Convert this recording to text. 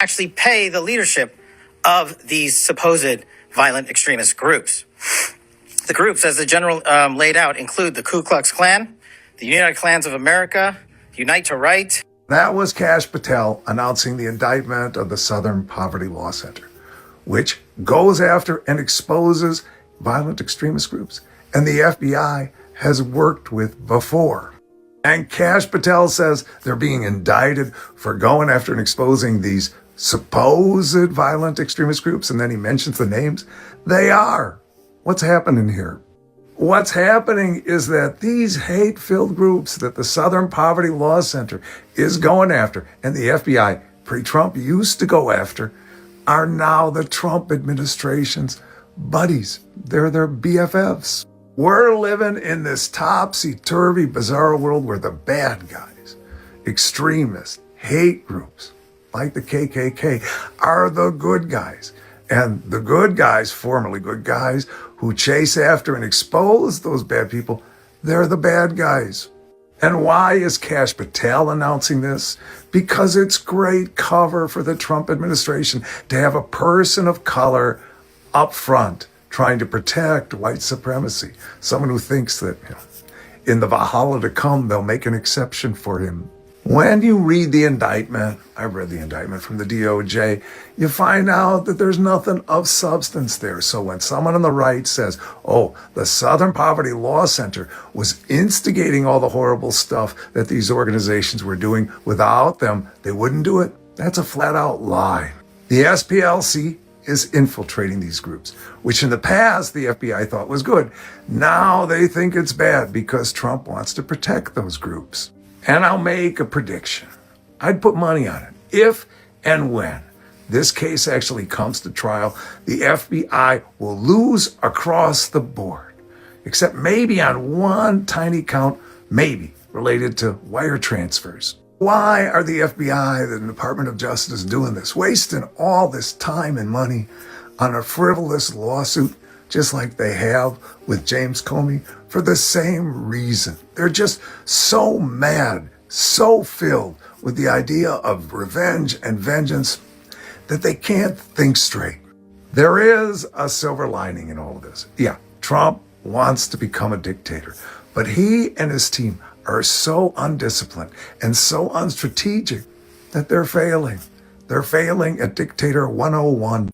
actually pay the leadership of these supposed violent extremist groups. The groups, as the general laid out, include the Ku Klux Klan, the United Klans of America, Unite to Right. That was Krash Patel announcing the indictment of the Southern Poverty Law Center, which goes after and exposes violent extremist groups, and the FBI has worked with before. And Krash Patel says they're being indicted for going after and exposing these supposed violent extremist groups, and then he mentions the names. They are. What's happening here? What's happening is that these hate-filled groups that the Southern Poverty Law Center is going after, and the FBI pre-Trump used to go after, are now the Trump administration's buddies. They're their BFFs. We're living in this topsy-turvy, bizarre world where the bad guys, extremists, hate groups, like the KKK, are the good guys. And the good guys, formerly good guys, who chase after and expose those bad people, they're the bad guys. And why is Krash Patel announcing this? Because it's great cover for the Trump administration to have a person of color up front trying to protect white supremacy. Someone who thinks that, in the Valhalla to come, they'll make an exception for him. When you read the indictment, I've read the indictment from the DOJ, you find out that there's nothing of substance there. So when someone on the right says, oh, the Southern Poverty Law Center was instigating all the horrible stuff that these organizations were doing, without them, they wouldn't do it, that's a flat out lie. The SPLC is infiltrating these groups, which in the past the FBI thought was good. Now they think it's bad because Trump wants to protect those groups. And I'll make a prediction. I'd put money on it. If and when this case actually comes to trial, the FBI will lose across the board, except maybe on one tiny count, maybe related to wire transfers. Why are the FBI, the Department of Justice, doing this? Wasting all this time and money on a frivolous lawsuit, just like they have with James Comey, for the same reason. They're just so mad, so filled with the idea of revenge and vengeance that they can't think straight. There is a silver lining in all of this. Yeah, Trump wants to become a dictator, but he and his team are so undisciplined and so unstrategic that they're failing. They're failing at Dictator 101.